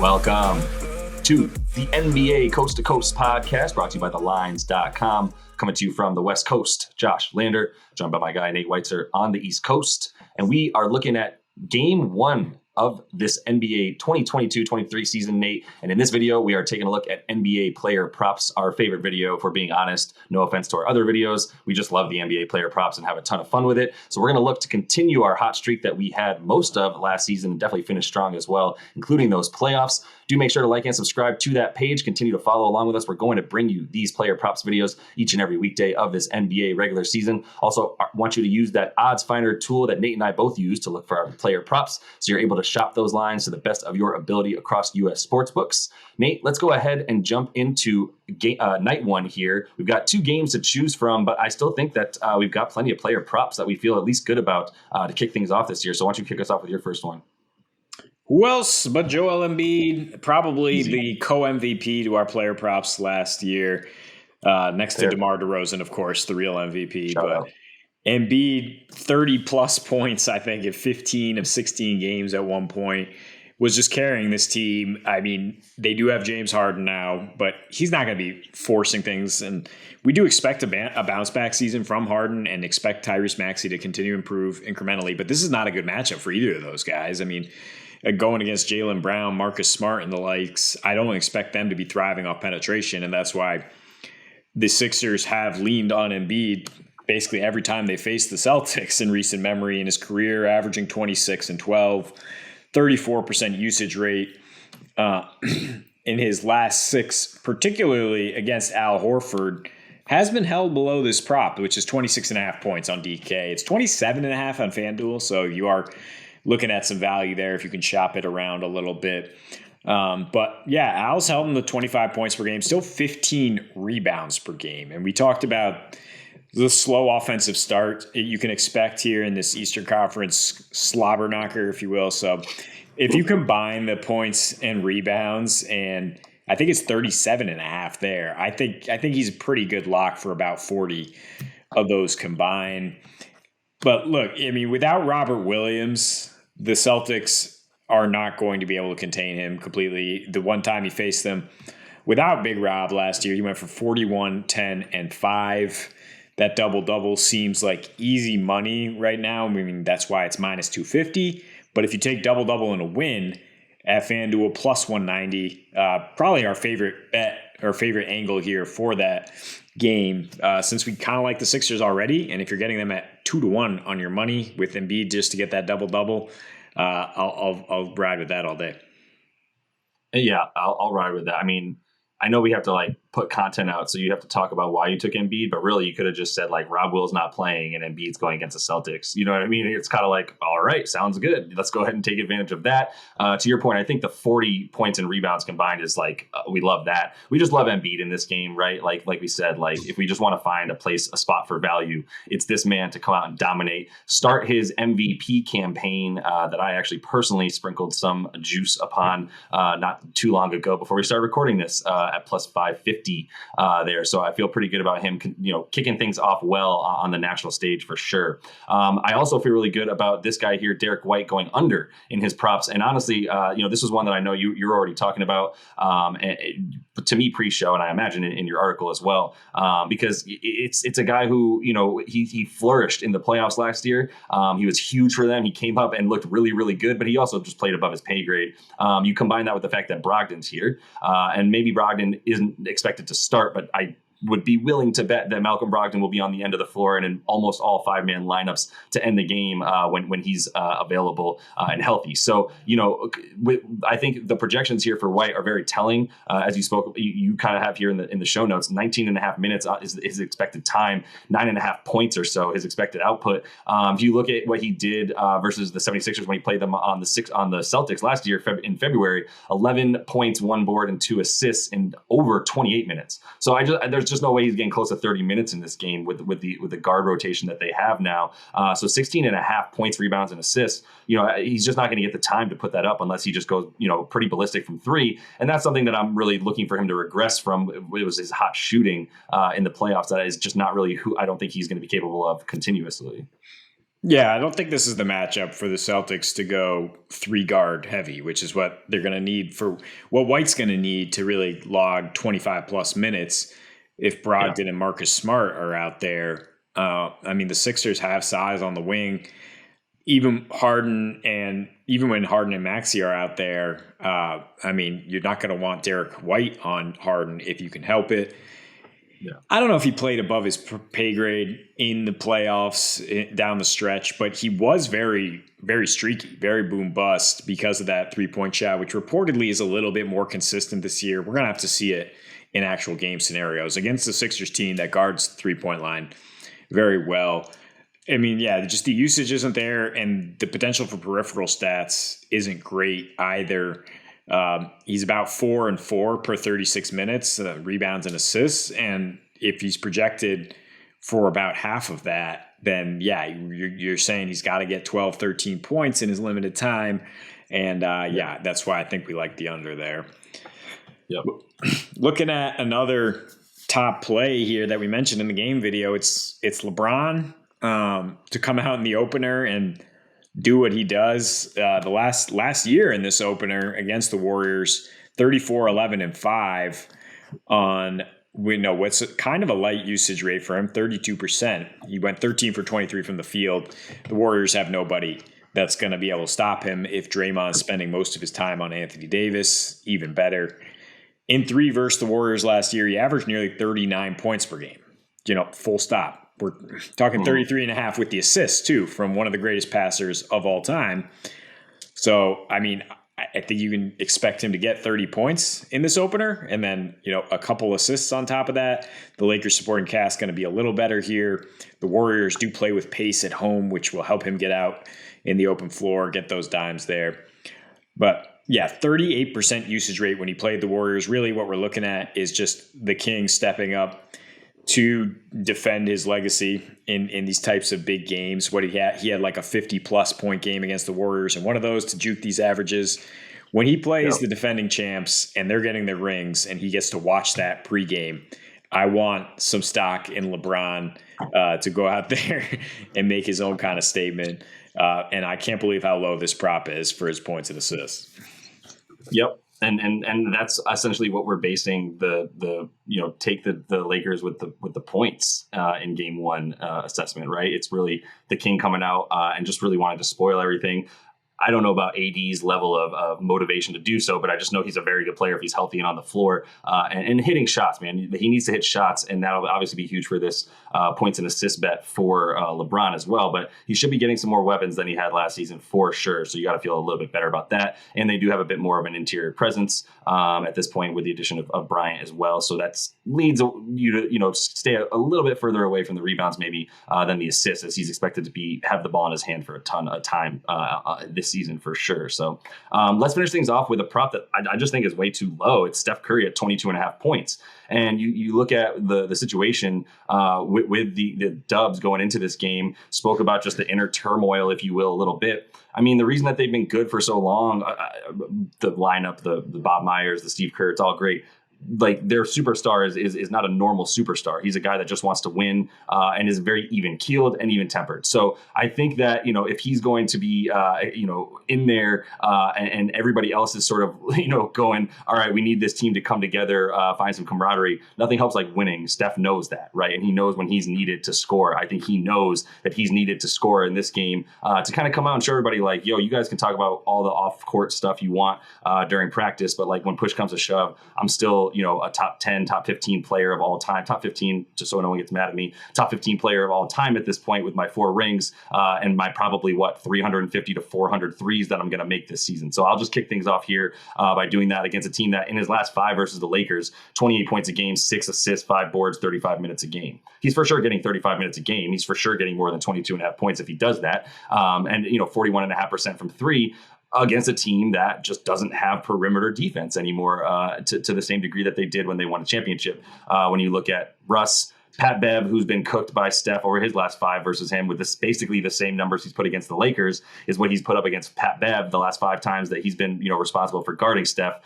Welcome to the NBA Coast to Coast podcast, brought to you by thelines.com. Coming to you from the West Coast, Josh Lander, joined by my guy Nate Weitzer on the East Coast. And we are looking at game one of this NBA 2022-23 season, Nate. And in this video, we are taking a look at NBA player props, our favorite video, if we're being honest. No offense to our other videos. We just love the NBA player props and have a ton of fun with it. So we're going to look to continue our hot streak that we had most of last season and definitely finish strong as well, including those playoffs. Do make sure to like and subscribe to that page. Continue to follow along with us. We're going to bring you these player props videos each and every weekday of this NBA regular season. Also, I want you to use that odds finder tool that Nate and I both use to look for our player props, so you're able to shop those lines to the best of your ability across U.S. sportsbooks. Nate, let's go ahead and jump into night one here. We've got two games to choose from, but I still think that we've got plenty of player props that we feel at least good about to kick things off this year. So why don't you kick us off with your first one? Who else but Joel Embiid? Probably the co-MVP to our player props last year, next to DeMar DeRozan, of course, the real MVP. But Embiid, 30-plus points, I think, in 15 of 16 games at one point, was just carrying this team. I mean, they do have James Harden now, but he's not going to be forcing things. And we do expect a bounce-back season from Harden and expect Tyrese Maxey to continue to improve incrementally. But this is not a good matchup for either of those guys. I mean, going against Jaylen Brown, Marcus Smart, and the likes, I don't expect them to be thriving off penetration, and that's why the Sixers have leaned on Embiid basically every time they faced the Celtics in recent memory in his career, averaging 26 and 12, 34% usage rate in his last six, particularly against Al Horford, has been held below this prop, which is 26.5 points on DK. It's 27.5 on FanDuel, so you are looking at some value there if you can shop it around a little bit. But yeah, Al's held him to 25 points per game, still 15 rebounds per game. And we talked about the slow offensive start you can expect here in this Eastern Conference slobber knocker, if you will. So if you combine the points and rebounds, and I think it's 37.5 there, I think he's a pretty good lock for about 40 of those combined. But look, I mean, without Robert Williams, the Celtics are not going to be able to contain him completely. The one time he faced them without Big Rob last year, he went for 41, 10, and 5. That double-double seems like easy money right now. I mean, that's why it's minus 250. But if you take double-double and a win at FanDuel plus 190, probably our favorite bet or favorite angle here for that game, since we kind of like the Sixers already. And if you're getting them at 2-1 on your money with Embiid just to get that double-double, I'll ride with that all day. Yeah, I'll ride with that. I mean, I know we have to put content out, so you have to talk about why you took Embiid, but really you could have just said Rob Will's not playing and Embiid's going against the Celtics. You know what I mean? It's kind of all right, sounds good. Let's go ahead and take advantage of that. To your point, I think the 40 points and rebounds combined is we love that. We just love Embiid in this game, right? Like we said, if we just want to find a spot for value, it's this man to come out and dominate, start his MVP campaign that I actually personally sprinkled some juice upon not too long ago before we started recording this at plus 550 there. So I feel pretty good about him, kicking things off well on the national stage for sure. I also feel really good about this guy here, Derrick White, going under in his props. And honestly, this is one that I know you're already talking about to me pre-show, and I imagine in your article as well, because it's a guy who, he flourished in the playoffs last year. He was huge for them. He came up and looked really, really good, but he also just played above his pay grade. You combine that with the fact that Brogdon's here, and maybe Brogdon isn't expected to start, but I would be willing to bet that Malcolm Brogdon will be on the end of the floor and in almost all 5-man lineups to end the game when he's available and healthy. So, I think the projections here for White are very telling. As you spoke, you kind of have here in the show notes, 19.5 minutes is his expected time, 9.5 points or so his expected output. If you look at what he did versus the 76ers when he played them on the Celtics last year in February, 11 points, 1 board, and 2 assists in over 28 minutes. So there's just no way he's getting close to 30 minutes in this game with the guard rotation that they have now. So 16.5 points, rebounds, and assists. He's just not going to get the time to put that up unless he just goes, pretty ballistic from three. And that's something that I'm really looking for him to regress from. It was his hot shooting in the playoffs that is just not really who I don't think he's going to be capable of continuously. Yeah, I don't think this is the matchup for the Celtics to go 3-guard heavy, which is what they're going to need for what White's going to need to really log 25 plus minutes if Yeah. Brogdon and Marcus Smart are out there. I mean, the Sixers have size on the wing. Even when Harden and Maxey are out there, I mean, you're not going to want Derrick White on Harden if you can help it. Yeah. I don't know if he played above his pay grade in the playoffs down the stretch, but he was very, very streaky, very boom bust because of that 3-point shot, which reportedly is a little bit more consistent this year. We're going to have to see it in actual game scenarios against the Sixers team that guards the 3-point line very well. I mean, yeah, just the usage isn't there, and the potential for peripheral stats isn't great either. He's about 4 and 4 per 36 minutes, rebounds and assists. And if he's projected for about half of that, then yeah, you're saying he's got to get 12, 13 points in his limited time. And yeah, that's why I think we like the under there. Yep. Looking at another top play here that we mentioned in the game video, it's LeBron to come out in the opener and do what he does. The last year in this opener against the Warriors, 34, 11, and 5 on what's kind of a light usage rate for him, 32%. He went 13 for 23 from the field. The Warriors have nobody that's going to be able to stop him. If Draymond's spending most of his time on Anthony Davis, even better. In 3 versus the Warriors last year, he averaged nearly 39 points per game. Full stop. We're talking 33 and a half with the assists, too, from one of the greatest passers of all time. So, I mean, I think you can expect him to get 30 points in this opener and then, a couple assists on top of that. The Lakers supporting cast going to be a little better here. The Warriors do play with pace at home, which will help him get out in the open floor, get those dimes there. But yeah, 38% usage rate when he played the Warriors. Really what we're looking at is just the King stepping up to defend his legacy in these types of big games. What he had like a 50-plus point game against the Warriors, and one of those to juke these averages. When he plays the defending champs and they're getting their rings and he gets to watch that pregame, I want some stock in LeBron to go out there and make his own kind of statement. And I can't believe how low this prop is for his points and assists. Yep. And that's essentially what we're basing the take the Lakers with the points in game one assessment, right? It's really the King coming out and just really wanted to spoil everything. I don't know about AD's level of motivation to do so, but I just know he's a very good player if he's healthy and on the floor and hitting shots, man. He needs to hit shots, and that'll obviously be huge for this points and assist bet for LeBron as well. But he should be getting some more weapons than he had last season for sure. So you got to feel a little bit better about that. And they do have a bit more of an interior presence at this point with the addition of Bryant as well. So that leads you to stay a little bit further away from the rebounds maybe than the assists, as he's expected to have the ball in his hand for a ton of time this season for sure. So let's finish things off with a prop that I just think is way too low. It's Steph Curry at 22.5 points. And you look at the situation with the Dubs going into this game, spoke about just the inner turmoil, if you will, a little bit. I mean, the reason that they've been good for so long, the lineup, the Bob Myers, the Steve Kerr, it's all great. Like their superstar is not a normal superstar. He's a guy that just wants to win and is very even keeled and even tempered. So I think that, if he's going to be, in there and everybody else is sort of, going, all right, we need this team to come together, find some camaraderie. Nothing helps like winning. Steph knows that, right? And he knows when he's needed to score. I think he knows that he's needed to score in this game to kind of come out and show everybody like, yo, you guys can talk about all the off court stuff you want during practice. But like when push comes to shove, I'm still, a top 10, top 15 player of all time, top 15, just so no one gets mad at me, top 15 player of all time at this point with my 4 rings and my probably 350 to 400 threes that I'm going to make this season. So I'll just kick things off here by doing that against a team that in his last 5 versus the Lakers, 28 points a game, 6 assists, 5 boards, 35 minutes a game. He's for sure getting 35 minutes a game. He's for sure getting more than 22.5 points if he does that. And 41.5% from 3. Against a team that just doesn't have perimeter defense anymore to the same degree that they did when they won a championship. When you look at Russ, Pat Bev, who's been cooked by Steph over his last 5 versus him, with this basically the same numbers he's put against the Lakers is what he's put up against Pat Bev the last 5 times that he's been, responsible for guarding Steph.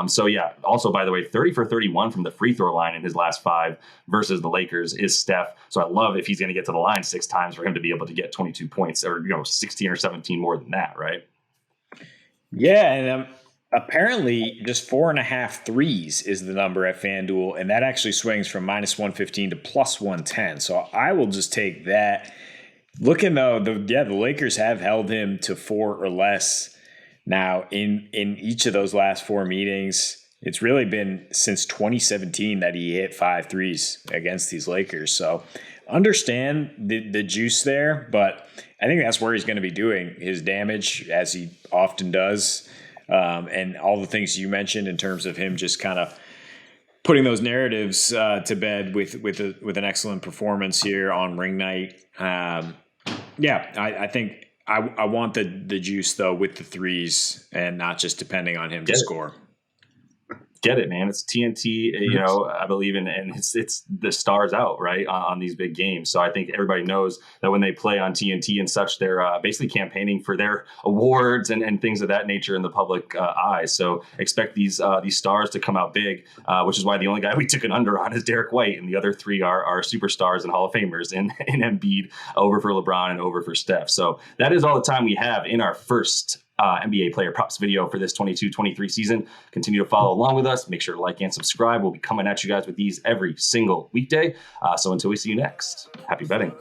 So yeah, also by the way, 30 for 31 from the free throw line in his last 5 versus the Lakers is Steph. So I love if he's going to get to the line 6 times for him to be able to get 22 points or 16 or 17 more than that, right? Yeah, and apparently just 4.5 threes is the number at FanDuel, and that actually swings from -115 to +110. So I will just take that. Looking though, the Lakers have held him to 4 or less now in each of those last 4 meetings. It's really been since 2017 that he hit 5 threes against these Lakers. So understand the juice there, but I think that's where he's going to be doing his damage, as he often does. And all the things you mentioned in terms of him just kind of putting those narratives to bed with an excellent performance here on ring night. I think I want the juice though with the threes and not just depending on him to score. Get it, man. It's TNT, I believe in, and it's the stars out, right, on these big games. So I think everybody knows that when they play on TNT and such, they're basically campaigning for their awards and things of that nature in the public eye. So expect these stars to come out big, which is why the only guy we took an under on is Derrick White, and the other 3 are superstars and Hall of Famers in Embiid, over for LeBron and over for Steph. So that is all the time we have in our first NBA player props video for this 22-23 season. Continue to follow along with us. Make sure to like and subscribe. We'll be coming at you guys with these every single weekday. So until we see you next, happy betting.